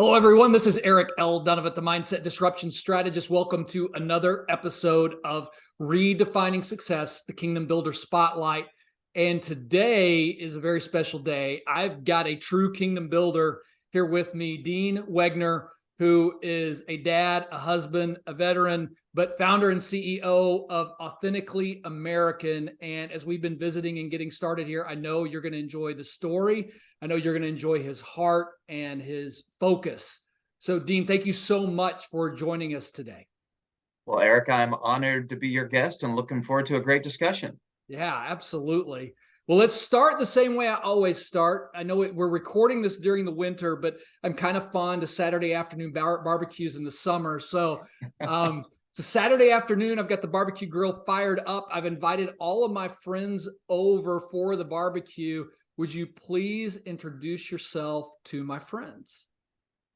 Hello, everyone. This is Eric L. Donovan, the Mindset Disruption Strategist. Welcome to another episode of Redefining Success, the Kingdom Builder Spotlight. And today is a very special day. I've got a true Kingdom Builder here with me, Dean Wegner, who is a dad, a husband, a veteran, but founder and CEO of Authentically American. And as we've been visiting and getting started here, I know you're going to enjoy the story. I know you're going to enjoy his heart and his focus. So, Dean, thank you so much for joining us today. Well, Eric, I'm honored to be your guest and looking forward to a great discussion. Yeah, absolutely. Well, let's start the same way I always start. I know we're recording this during the winter, but I'm kind of fond of Saturday afternoon barbecues in the summer. So it's a Saturday afternoon. I've got the barbecue grill fired up. I've invited all of my friends over for the barbecue. Would you please introduce yourself to my friends?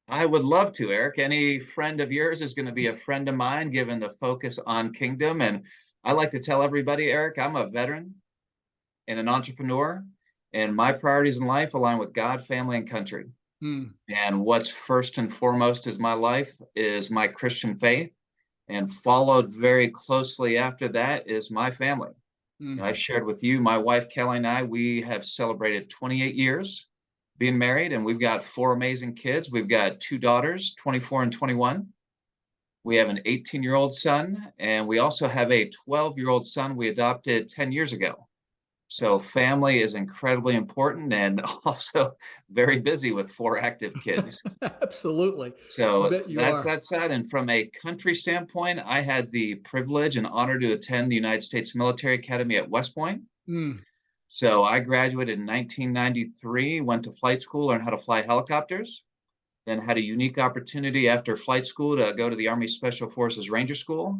I would love to, Eric. Any friend of yours is going to be a friend of mine, given the focus on kingdom. And I like to tell everybody, Eric, I'm a veteran and an entrepreneur, and my priorities in life align with God, family, and country. And what's first and foremost is my life is my Christian faith, and followed very closely after that is my family. I shared with you, my wife, Kelly, and I, we have celebrated 28 years being married, and we've got four amazing kids. We've got two daughters, 24 and 21. We have an 18-year-old son, and we also have a 12-year-old son we adopted 10 years ago. So family is incredibly important, and also very busy with four active kids. Absolutely. I So bet you that's are. that side. And from a country standpoint, I had the privilege and honor to attend the United States Military Academy at West Point. So I graduated in 1993, went to flight school, learned how to fly helicopters, then had a unique opportunity after flight school to go to the Army Special Forces Ranger School,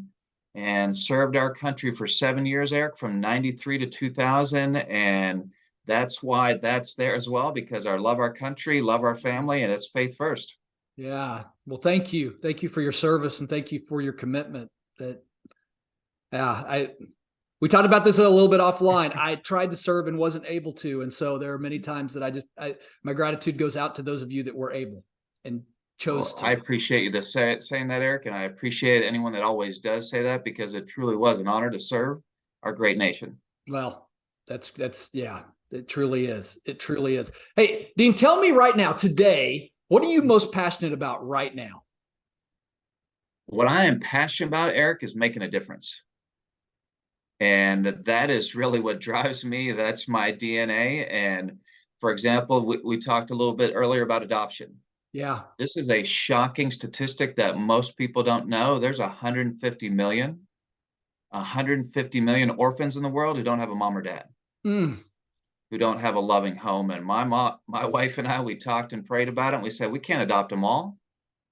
and served our country for 7 years, Eric, from 93 to 2000. And that's why that's there as well, because I love our country, love our family, and it's faith first. Yeah. Well, thank you. Thank you for your service and thank you for your commitment. We talked about this a little bit offline. I tried to serve and wasn't able to. And so there are many times that my gratitude goes out to those of you that were able and chose Well, to. I appreciate you saying that, Eric, and I appreciate anyone that always does say that, because it truly was an honor to serve our great nation. Well, yeah, it truly is. It truly is. Hey, Dean, tell me right now, today, what are you most passionate about right now? What I am passionate about, Eric, is making a difference. And that is really what drives me. That's my DNA. And for example, we talked a little bit earlier about adoption. Yeah. This is a shocking statistic that most people don't know. There's 150 million orphans in the world who don't have a mom or dad, who don't have a loving home. And my wife and I, we talked and prayed about it. And we said, we can't adopt them all,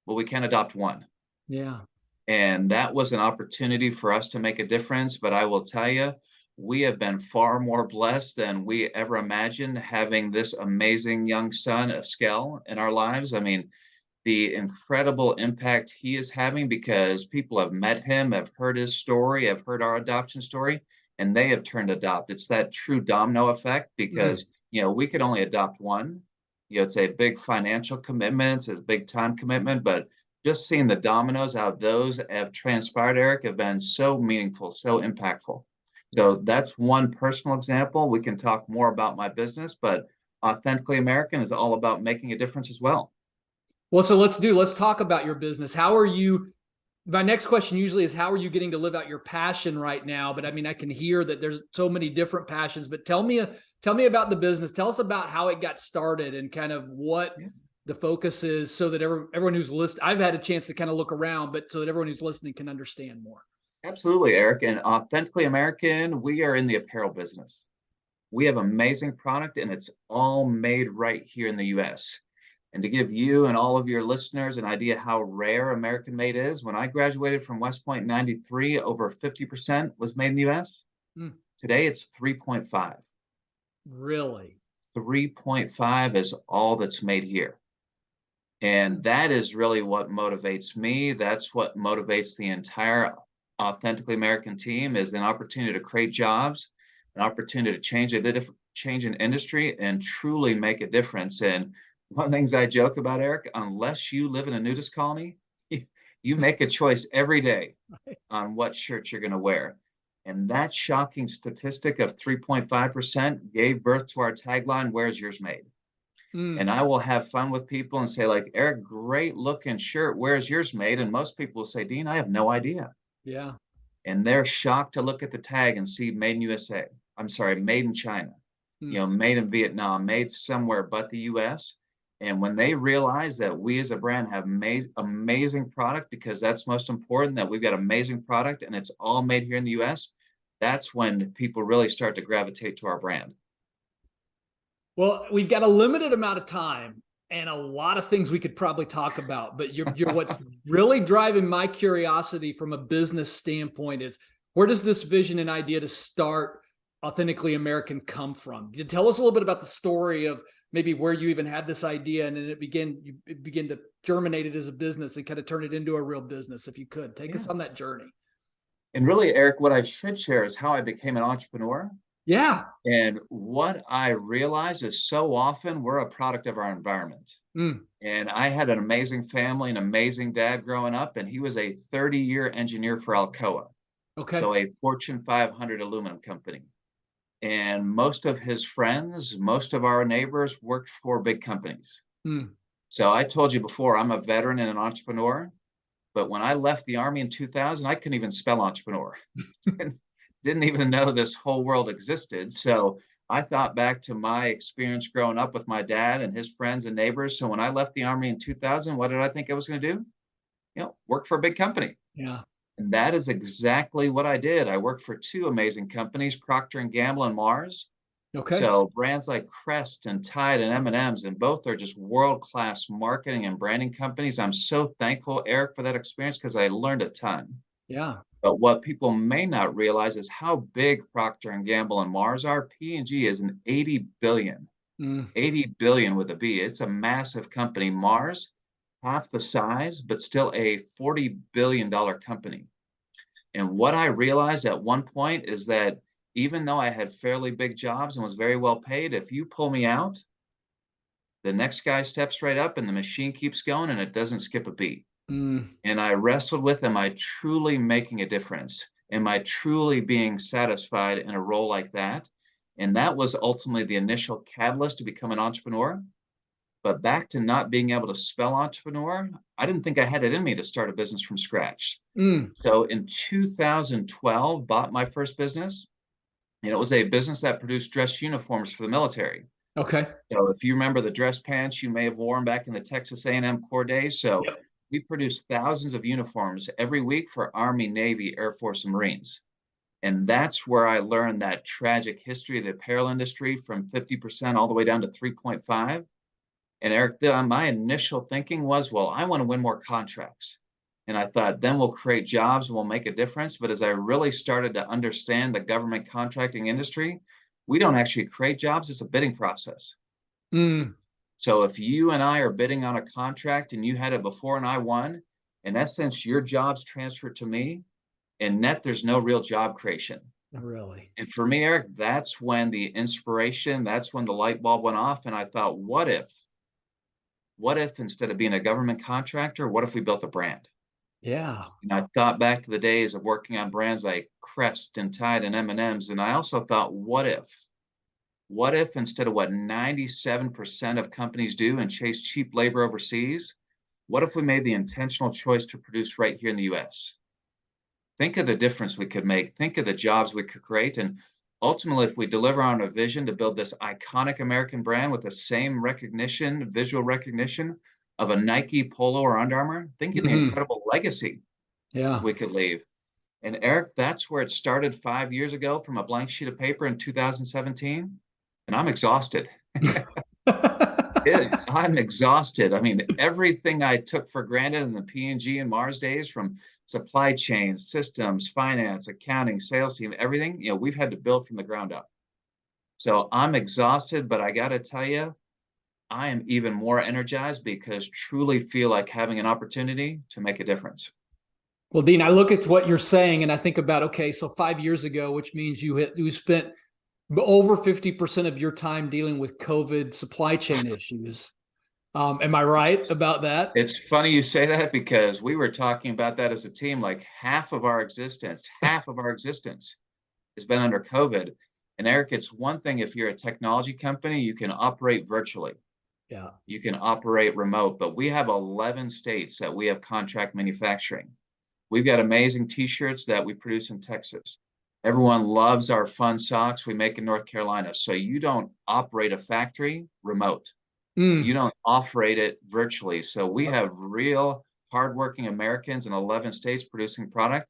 but we can adopt one. Yeah. And that was an opportunity for us to make a difference. But I will tell you, we have been far more blessed than we ever imagined, having this amazing young son, Eskel, in our lives. I mean, the incredible impact he is having, because people have met him, have heard his story, have heard our adoption story, and they have turned adopt. It's that true domino effect, because we could only adopt one. It's a big financial commitment, it's a big time commitment, but just seeing the dominoes, how those have transpired, Eric, have been so meaningful, so impactful. So that's one personal example. We can talk more about my business, but Authentically American is all about making a difference as well. Well, so let's talk about your business. My next question usually is, how are you getting to live out your passion right now? But I mean, I can hear that there's so many different passions, but tell me about the business. Tell us about how it got started and kind of what the focus is, so that everyone who's listening, I've had a chance to kind of look around, but so that everyone who's listening can understand more. Absolutely, Eric. And Authentically American, we are in the apparel business. We have amazing product, and it's all made right here in the US. And to give you and all of your listeners an idea how rare American made is, when I graduated from West Point in 93, over 50% was made in the US. Today, it's 3.5. Really? 3.5 is all that's made here. And that is really what motivates me. That's what motivates the entire Authentically American team, is an opportunity to create jobs, an opportunity to change an industry and truly make a difference. And One of the things I joke about, Eric, unless you live in a nudist colony, you make a choice every day on what shirt you're going to wear. And that shocking statistic of 3.5% gave birth to our tagline, Where's Yours Made? Mm, And I will have fun with people and say, like, Eric, great looking shirt. Where's yours made? And most people will say, Dean, I have no idea. yeah. And they're shocked to look at the tag and see made in USA. I'm sorry, made in China, Mm. made in Vietnam, made somewhere but the US. And when they realize that we as a brand have amazing product, because that's most important, that we've got amazing product and it's all made here in the US, that's when people really start to gravitate to our brand. Well, we've got a limited amount of time and a lot of things we could probably talk about, but you're what's really driving my curiosity from a business standpoint is, where does this vision and idea to start Authentically American come from? You tell us a little bit about the story of maybe where you even had this idea and then you begin to germinate it as a business and kind of turn it into a real business. If you could take us Yeah. on that journey. And really, Eric, what I should share is how I became an entrepreneur. Yeah. And what I realize is so often we're a product of our environment. Mm, And I had an amazing family, an amazing dad growing up, and he was a 30-year engineer for Alcoa, okay. so a Fortune 500 aluminum company. And most of his friends, most of our neighbors worked for big companies. Mm, So I told you before, I'm a veteran and an entrepreneur. But when I left the Army in 2000, I couldn't even spell entrepreneur. Didn't even know this whole world existed. So I thought back to my experience growing up with my dad and his friends and neighbors. So when I left the Army in 2000, what did I think I was going to do? Work for a big company. yeah. And that is exactly what I did. I worked for two amazing companies, Procter and Gamble and Mars. Okay. So brands like Crest and Tide and M&Ms, and both are just world-class marketing and branding companies. I'm so thankful, Eric, for that experience because I learned a ton. Yeah. But what people may not realize is how big Procter and Gamble and Mars are. P&G is an 80 billion, Mm, 80 billion with a B. It's a massive company. Mars, half the size, but still a $40 billion company. And what I realized at one point is that even though I had fairly big jobs and was very well paid, if you pull me out, the next guy steps right up and the machine keeps going and it doesn't skip a beat. mm, And I wrestled with, am I truly making a difference? Am I truly being satisfied in a role like that? And that was ultimately the initial catalyst to become an entrepreneur. But back to not being able to spell entrepreneur, I didn't think I had it in me to start a business from scratch. mm. So in 2012, bought my first business, and it was a business that produced dress uniforms for the military. Okay. So if you remember the dress pants you may have worn back in the Texas A&M Corps days, so Yep. we produced thousands of uniforms every week for Army, Navy, Air Force, and Marines. And that's where I learned that tragic history of the apparel industry from 50% all the way down to 3.5. And Eric, my initial thinking was, well, I want to win more contracts. And I thought, then we'll create jobs and we'll make a difference. But as I really started to understand the government contracting industry, we don't actually create jobs, it's a bidding process. Mm, So if you and I are bidding on a contract and you had it before and I won, in essence, your job's transferred to me. And net, there's no real job creation. really. And for me, Eric, that's when the inspiration, that's when the light bulb went off. And I thought, what if instead of being a government contractor, what if we built a brand? Yeah. And I thought back to the days of working on brands like Crest and Tide and M&Ms. And I also thought, what if instead of what 97% of companies do and chase cheap labor overseas, what if we made the intentional choice to produce right here in the US? Think of the difference we could make. Think of the jobs we could create. And ultimately, if we deliver on a vision to build this iconic American brand with the same recognition, visual recognition of a Nike, Polo, or Under Armour, think of the Hmm. incredible legacy Yeah. we could leave. And Eric, that's where it started 5 years ago from a blank sheet of paper in 2017. And I'm exhausted. I'm exhausted. I mean, everything I took for granted in the P&G and Mars days, from supply chain, systems, finance, accounting, sales team, everything, we've had to build from the ground up. So I'm exhausted, but I got to tell you, I am even more energized because truly feel like having an opportunity to make a difference. Well, Dean, I look at what you're saying and I think about, okay, so 5 years ago, which means you spent over 50% of your time dealing with COVID supply chain issues. Am I right about that? It's funny you say that because we were talking about that as a team. Like half of our existence has been under COVID. And Eric, it's one thing if you're a technology company, you can operate virtually, Yeah. you can operate remote, but we have 11 states that we have contract manufacturing. We've got amazing t-shirts that we produce in Texas. Everyone loves our fun socks we make in North Carolina. So you don't operate a factory remote. You Mm. don't operate it virtually. So we Okay. have real hardworking Americans in 11 states producing product.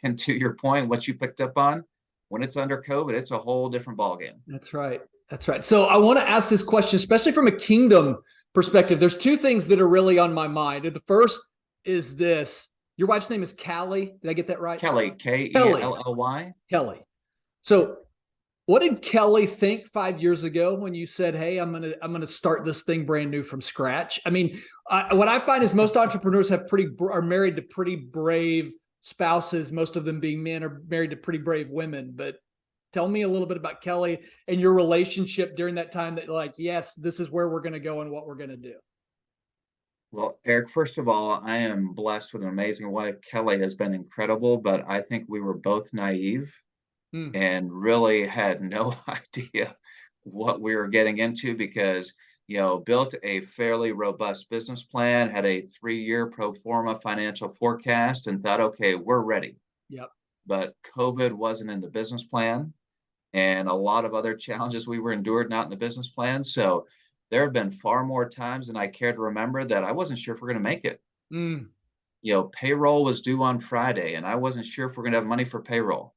And to your point, what you picked up on, when it's under COVID, it's a whole different ballgame. That's right. That's right. So I want to ask this question, especially from a kingdom perspective. There's two things that are really on my mind. And the first is this. Your wife's name is Callie. Did I get that right? Kelly, Kelly. Kelly. Kelly. So what did Kelly think 5 years ago when you said, "Hey, I'm gonna start this thing brand new from scratch"? I mean, what I find is most entrepreneurs are married to pretty brave spouses. Most of them being men are married to pretty brave women. But tell me a little bit about Kelly and your relationship during that time. That like, yes, this is where we're going to go and what we're going to do. Well, Eric, first of all, I am blessed with an amazing wife. Kelly has been incredible, but I think we were both naive Hmm. and really had no idea what we were getting into because, built a fairly robust business plan, had a 3-year pro forma financial forecast, and thought, okay, we're ready. Yep. But COVID wasn't in the business plan, and a lot of other challenges we were endured not in the business plan. So there have been far more times than I care to remember that I wasn't sure if we're going to make it. Mm. Payroll was due on Friday, and I wasn't sure if we're going to have money for payroll.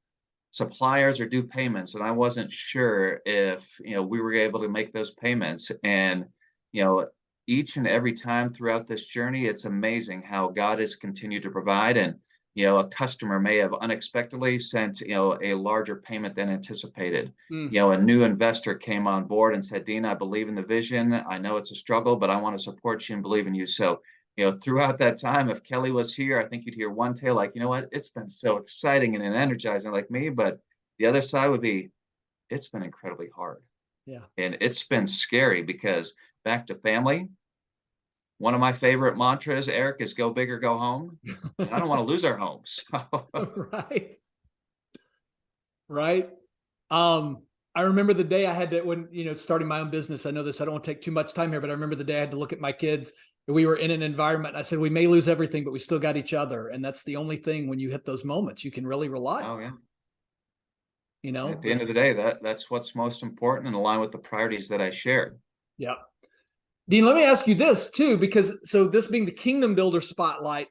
Suppliers are due payments, and I wasn't sure if we were able to make those payments. And you know, each and every time throughout this journey, it's amazing how God has continued to provide. And a customer may have unexpectedly sent a larger payment than anticipated. Mm. A new investor came on board and said, "Dean, I believe in the vision. I know it's a struggle, but I want to support you and believe in you." So throughout that time, if Kelly was here, I think you'd hear one tale like, what, it's been so exciting and energizing like me. But the other side would be, it's been incredibly hard. Yeah. And it's been scary because back to family, one of my favorite mantras, Eric, is go big or go home. And I don't want to lose our home. So Right. Right. I remember the day I had to, when, starting my own business, I know this, I don't want to take too much time here, but I remember the day I had to look at my kids. We were in an environment. I said, we may lose everything, but we still got each other. And that's the only thing when you hit those moments, you can really rely oh on, yeah. you know, At the but end of the day, that's what's most important and align with the priorities that I shared. yeah. Dean, let me ask you this too, because so this being the kingdom builder spotlight,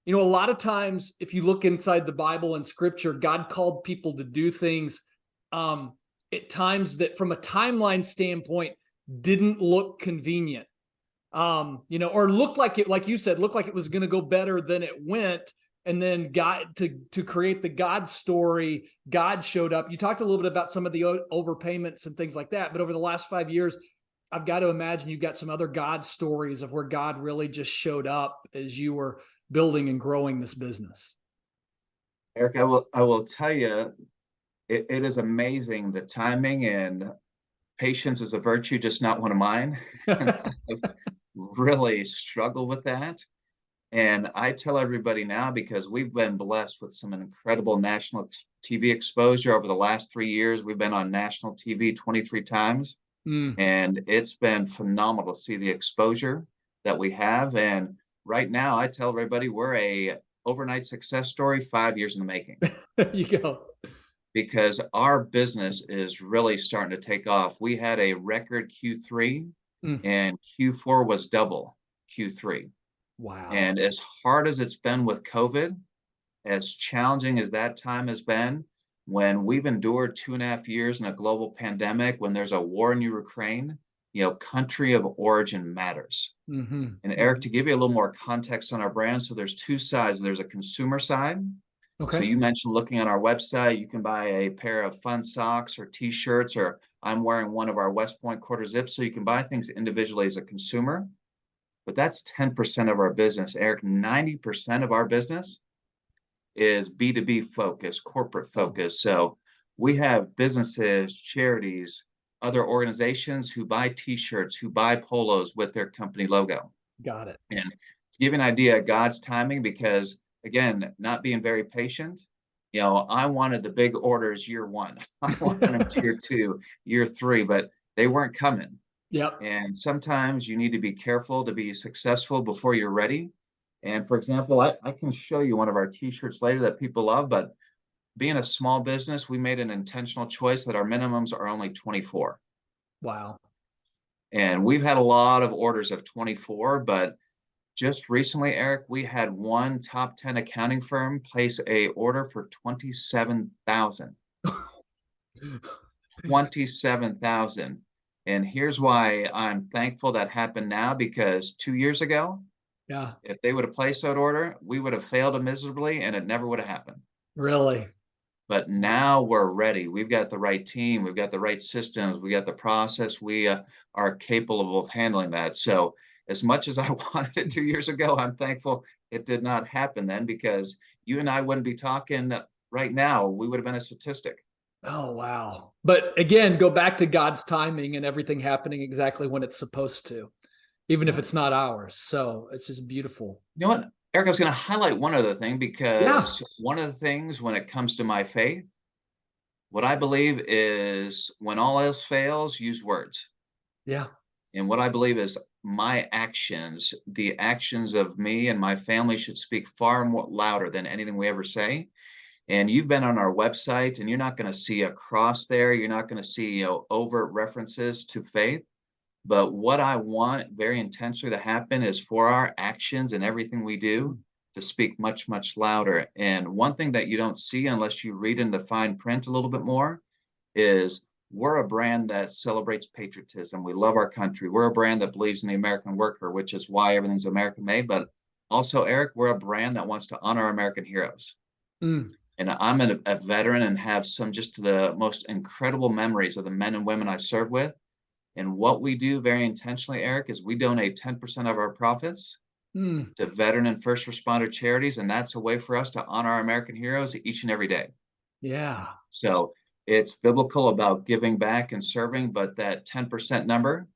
a lot of times if you look inside the Bible and scripture, God called people to do things um, at times that from a timeline standpoint didn't look convenient. Or looked like it, like you said, looked like it was going to go better than it went. And then God to create the God story, God showed up. You talked a little bit about some of the overpayments and things like that, but over the last 5 years, I've got to imagine you've got some other God stories of where God really just showed up as you were building and growing this business. Eric, I will tell you, it is amazing the timing, and patience is a virtue, just not one of mine. And I've really struggled with that. And I tell everybody now, because we've been blessed with some incredible national TV exposure over the last 3 years. We've been on national TV 23 times, Mm. and it's been phenomenal to see the exposure that we have. And right now, I tell everybody we're a overnight success story, 5 years in the making, There you go. because our business is really starting to take off. We had a record Q3, Mm. and Q4 was double Q3. Wow. And as hard as it's been with COVID, as challenging as that time has been, when we've endured 2.5 years in a global pandemic, when there's a war in Ukraine, country of origin matters. Mm-hmm. And Eric, Mm-hmm. to give you a little more context on our brand, so there's two sides. There's a consumer side. So Okay. you mentioned looking on our website, you can buy a pair of fun socks or t-shirts, or I'm wearing one of our West Point quarter zips. So you can buy things individually as a consumer, but that's 10% of our business. Eric, 90% of our business is B2B focused, corporate Oh. focused. So we have businesses, charities, other organizations who buy t-shirts, who buy polos with their company logo. Got it. And to give you an idea of God's timing, because again, not being very patient, I wanted the big orders year one. I wanted them tier two, year three, but they weren't coming. Yep. And sometimes you need to be careful to be successful before you're ready. And for example, I can show you one of our t-shirts later that people love, but being a small business, we made an intentional choice that our minimums are only 24. Wow. And we've had a lot of orders of 24, but just recently, Eric, we had one top 10 accounting firm place a order for 27,000. 27,000. And here's why I'm thankful that happened now, because 2 years ago, Yeah. if they would have placed that order, we would have failed miserably and it never would have happened. Really? But now we're ready. We've got the right team. We've got the right systems. We got the process. We are capable of handling that. So as much as I wanted it 2 years ago, I'm thankful it did not happen then, because you and I wouldn't be talking right now. We would have been a statistic. Oh, wow. But again, go back to God's timing and everything happening exactly when it's supposed to, even if it's not ours. So it's just beautiful. You know what, Eric, I was going to highlight one other thing, Yeah. because one of the things when it comes to my faith, what I believe is when all else fails, use words. Yeah. And what I believe is my actions, the actions of me and my family, should speak far more louder than anything we ever say. And you've been on our website, and you're not going to see a cross there. You're not going to see, overt references to faith. But what I want very intentionally to happen is for our actions and everything we do to speak much, much louder. And one thing that you don't see unless you read in the fine print a little bit more is we're a brand that celebrates patriotism. We love our country. We're a brand that believes in the American worker, which is why everything's American made. But also, Eric, we're a brand that wants to honor American heroes. Mm. And I'm a veteran and have some just the most incredible memories of the men and women I served with. And what we do very intentionally, Eric, is we donate 10% of our profits to veteran and first responder charities. And that's a way for us to honor our American heroes each and every day. Yeah. So it's biblical about giving back and serving, but that 10% number,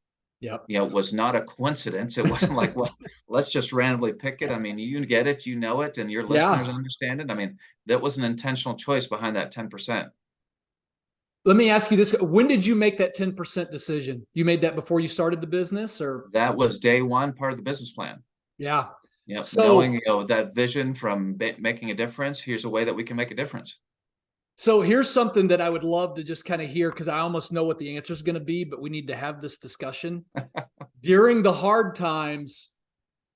Yep. was not a coincidence. It wasn't like, well, let's just randomly pick it. I mean, you get it, you know it, and your listeners Yeah. understand it. I mean, that was an intentional choice behind that 10%. Let me ask you this. When did you make that 10% decision? You made that before you started the business, or? That was day one, part of the business plan. Yeah. So, knowing, that vision from making a difference, here's a way that we can make a difference. So here's something that I would love to just kind of hear, because I almost know what the answer is going to be, but we need to have this discussion. During the hard times,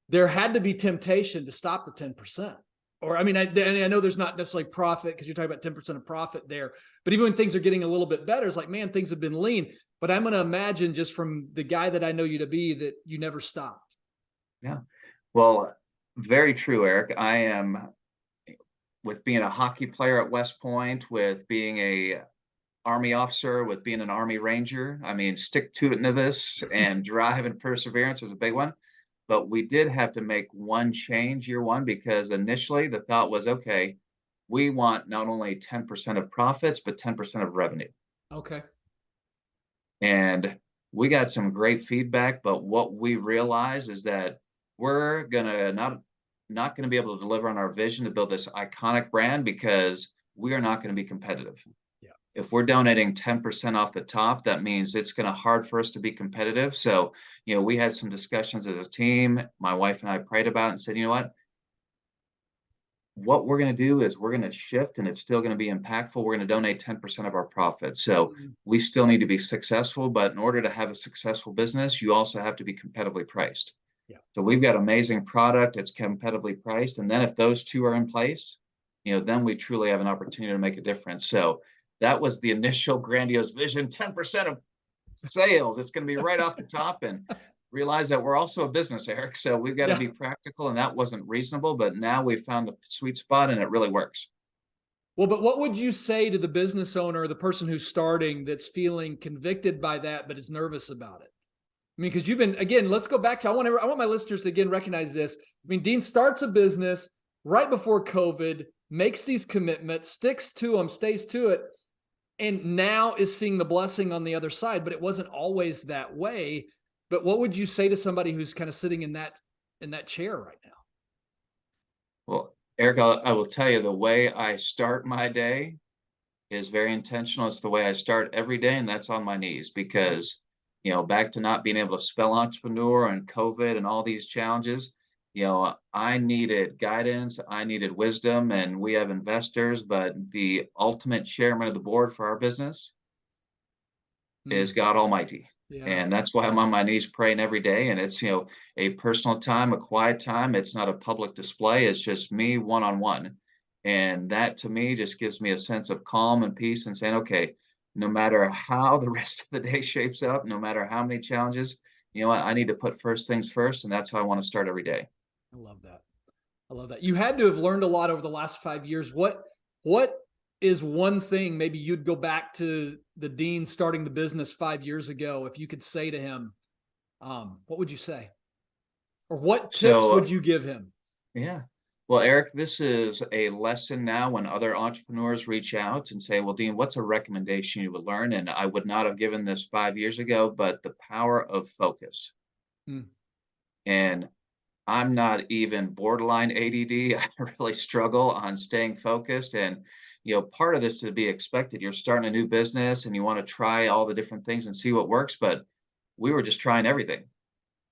there had to be temptation to stop the 10%. Or, I mean, I know there's not necessarily profit, because you're talking about 10% of profit there. But even when things are getting a little bit better, it's like, man, things have been lean. But I'm going to imagine, just from the guy that I know you to be, that you never stopped. Yeah. Well, very true, Eric. I am, with being a hockey player at West Point, with being a Army officer, with being an Army Ranger. I mean, stick-to-itiveness and drive and perseverance is a big one. But we did have to make one change year one, because initially the thought was, okay, we want not only 10% of profits, but 10% of revenue. Okay. And we got some great feedback, but what we realized is that we're gonna not going to be able to deliver on our vision to build this iconic brand, because we are not going to be competitive. Yeah. If we're donating 10% off the top, that means it's going to hard for us to be competitive. So, we had some discussions as a team. My wife and I prayed about it and said, you know what we're going to do is we're going to shift, and it's still going to be impactful. We're going to donate 10% of our profits. So we still need to be successful, but in order to have a successful business, you also have to be competitively priced. Yeah. So we've got amazing product. It's competitively priced. And then if those two are in place, then we truly have an opportunity to make a difference. So that was the initial grandiose vision, 10% of sales. It's going to be right off the top, and realize that we're also a business, Eric. So we've got to be practical, and that wasn't reasonable, but now we've found the sweet spot and it really works. Well, but what would you say to the business owner, the person who's starting, that's feeling convicted by that, but is nervous about it? I mean, because you've been, again, let's go back to, I want my listeners to again recognize this. I mean, Dean starts a business right before COVID, makes these commitments, sticks to them, stays to it. and now is seeing the blessing on the other side, but it wasn't always that way. But what would you say to somebody who's kind of sitting in that chair right now? Well, Eric, I will tell you the way I start my day is very intentional. It's the way I start every day, and that's on my knees because, back to not being able to spell entrepreneur and COVID and all these challenges, I needed guidance, I needed wisdom, and we have investors, but the ultimate chairman of the board for our business is Mm, God Almighty. yeah, And that's why I'm on my knees praying every day. And it's, a personal time, a quiet time. It's not a public display. It's just me one on one. And that to me just gives me a sense of calm and peace and saying, okay, no matter how the rest of the day shapes up, no matter how many challenges, you know what, I need to put first things first. And that's how I want to start every day. I love that. I love that. You had to have learned a lot over the last 5 years. What is one thing maybe you'd go back to the dean starting the business 5 years ago? If you could say to him, what would you say? Or what tips So, would you give him? yeah. Well, Eric, this is a lesson now when other entrepreneurs reach out and say, well, Dean, what's a recommendation you would learn? And I would not have given this 5 years ago, but the power of focus. Mm, And I'm not even borderline ADD. I really struggle on staying focused. And, part of this to be expected. You're starting a new business and you want to try all the different things and see what works. But we were just trying everything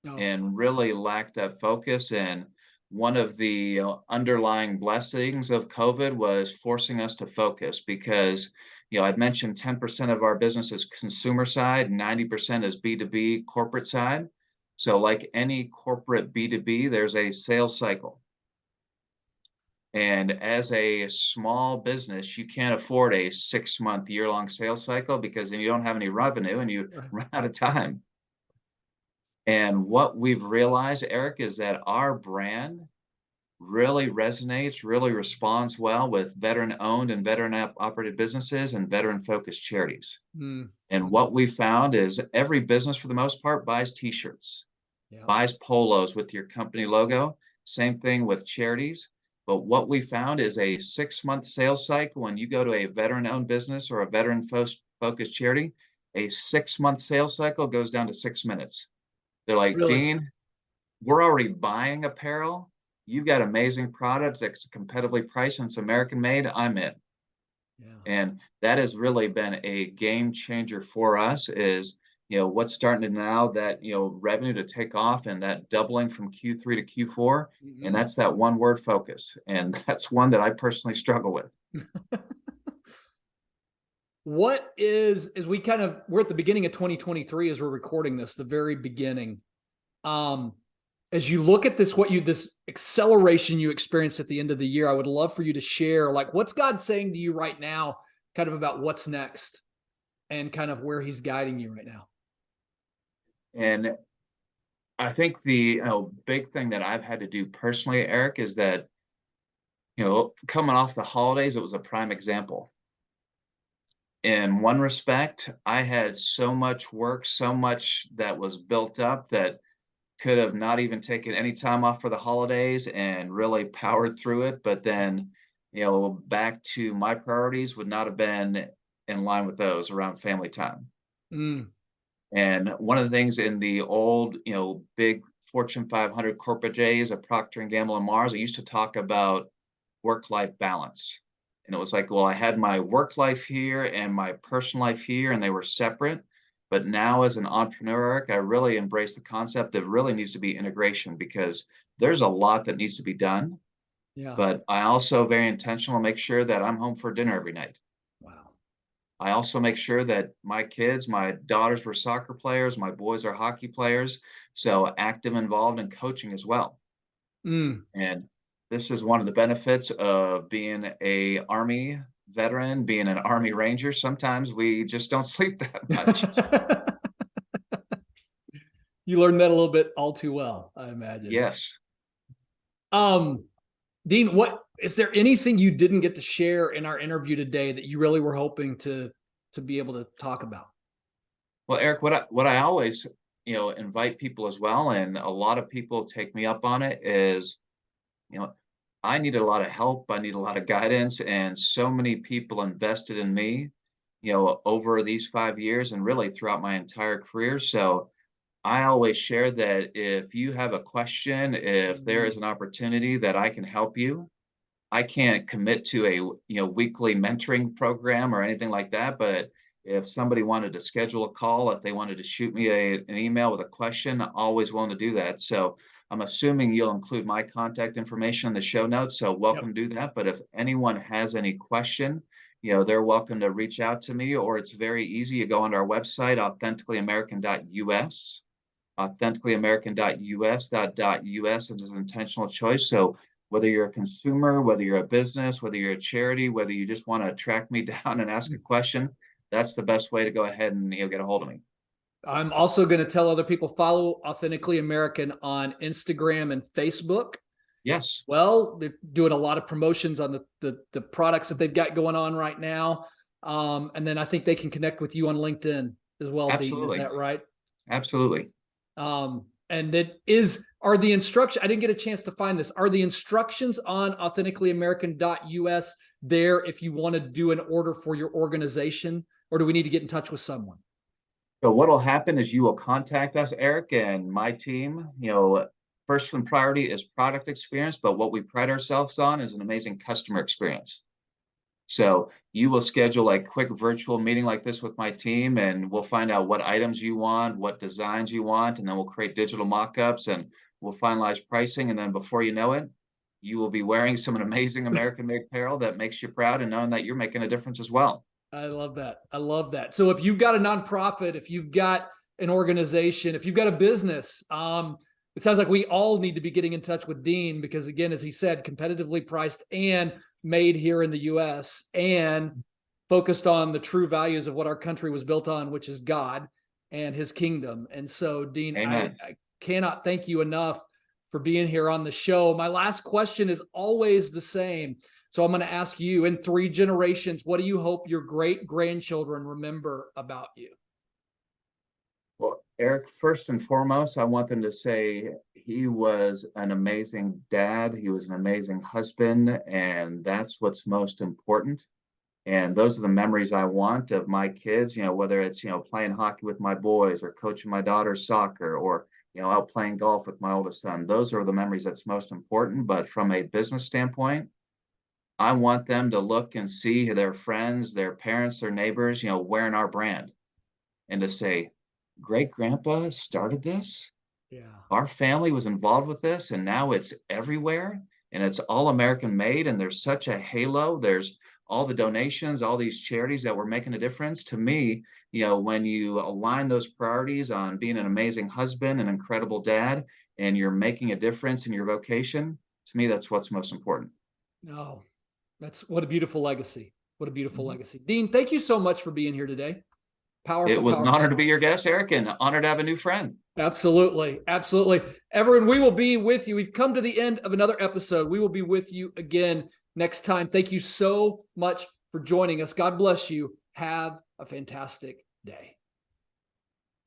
oh, and really lacked that focus. And one of the underlying blessings of COVID was forcing us to focus because, I'd mentioned 10% of our business is consumer side, 90% is B2B corporate side. So, like any corporate B2B, there's a sales cycle. And as a small business, you can't afford a 6 month, year-long sales cycle because then you don't have any revenue and you right. run out of time. And what we've realized, Eric, is that our brand really resonates, really responds well with veteran owned and veteran operated businesses and veteran focused charities. Mm, And what we found is every business, for the most part, buys t-shirts, yeah. buys polos with your company logo. Same thing with charities. But what we found is a 6 month sales cycle when you go to a veteran owned business or a veteran focused charity, a 6 month sales cycle goes down to 6 minutes. They're like, Really? Dean, we're already buying apparel. You've got amazing products that's competitively priced and it's American made. I'm in. Yeah. And that has really been a game changer for us is, what's starting to now that, revenue to take off and that doubling from Q3 to Q4. And Mm-hmm. that's that one word focus. And that's one that I personally struggle with. What is, as we kind of, we're at the beginning of 2023 as we're recording this, the very beginning. Um, as you look at this, this acceleration you experienced at the end of the year, I would love for you to share, like, what's God saying to you right now, kind of about what's next and kind of where he's guiding you right now. And I think the big thing that I've had to do personally, Eric, is that, coming off the holidays, it was a prime example. In one respect, I had so much work, so much that was built up that could have not even taken any time off for the holidays and really powered through it. But then, back to my priorities would not have been in line with those around family time. Mm, And one of the things in the old, big Fortune 500 corporate days of Procter and Gamble and Mars, I used to talk about work-life balance. And it was like, well, I had my work life here and my personal life here, and they were separate. But now, as an entrepreneur, Eric, I really embrace the concept of really needs to be integration because there's a lot that needs to be done. yeah. But I also very intentional make sure that I'm home for dinner every night. Wow. I also make sure that my kids, my daughters were soccer players, my boys are hockey players, so active involved in coaching as well. Mm. And this is one of the benefits of being a Army veteran, being an Army Ranger. Sometimes we just don't sleep that much. You learned that a little bit all too well, I imagine. Yes. Um, Dean, what is there anything you didn't get to share in our interview today that you really were hoping to be able to talk about? Well, Eric, what I always, invite people as well, and a lot of people take me up on it, is, you know, I need a lot of help. I need a lot of guidance, and so many people invested in me over these 5 years and really throughout my entire career. So I always share that if you have a question, if there is Mhm. an opportunity that I can help you, I can't commit to a weekly mentoring program or anything like that. But if somebody wanted to schedule a call, if they wanted to shoot me an email with a question, I'm always willing to do that. So I'm assuming you'll include my contact information in the show notes. So Yep. welcome to do that. But if anyone has any question, they're welcome to reach out to me, or it's very easy. You go on our website, authenticallyamerican.us. Authenticallyamerican.us. It is an intentional choice. So whether you're a consumer, whether you're a business, whether you're a charity, whether you just want to track me down and ask a question, that's the best way to go ahead and get a hold of me. I'm also going to tell other people follow Authentically American on Instagram and Facebook. Yes, Well, they're doing a lot of promotions on the products that they've got going on right now. And then I think they can connect with you on LinkedIn as well, Dean. Is absolutely. that right? Absolutely. And are the instructions, I didn't get a chance to find this. Are the instructions on authenticallyamerican.us there if you want to do an order for your organization, or do we need to get in touch with someone? So what'll happen is you will contact us, Eric, and my team. First and priority is product experience, but what we pride ourselves on is an amazing customer experience. So you will schedule a quick virtual meeting like this with my team, and we'll find out what items you want, what designs you want, and then we'll create digital mock-ups and we'll finalize pricing. And then before you know it, you will be wearing some amazing American-made apparel that makes you proud and knowing that you're making a difference as well. I love that. I love that. So if you've got a nonprofit, if you've got an organization, if you've got a business, it sounds like we all need to be getting in touch with Dean because, again, as he said, competitively priced and made here in the U.S. and focused on the true values of what our country was built on, which is God and his kingdom. And so, Dean, Amen. I cannot thank you enough for being here on the show. My last question is always the same. So I'm going to ask you, in 3 generations, what do you hope your great grandchildren remember about you? Well, Eric, first and foremost, I want them to say he was an amazing dad. He was an amazing husband, and that's what's most important. And those are the memories I want of my kids, whether it's, playing hockey with my boys or coaching my daughter's soccer or, out playing golf with my oldest son. Those are the memories that's most important. But from a business standpoint, I want them to look and see their friends, their parents, their neighbors, wearing our brand and to say, great grandpa started this. Yeah. Our family was involved with this, and now it's everywhere, and it's all American made, and there's such a halo. There's all the donations, all these charities that were making a difference. To me, when you align those priorities on being an amazing husband, an incredible dad, and you're making a difference in your vocation, to me, that's what's most important. No, that's what a beautiful legacy. What a beautiful Mhm. legacy. Dean, thank you so much for being here today. It Powerful, was an powerful honor to be stuff. your guest, Eric, and an honor to have a new friend. Absolutely. Absolutely. Everyone, we will be with you. We've come to the end of another episode. We will be with you again next time. Thank you so much for joining us. God bless you. Have a fantastic day.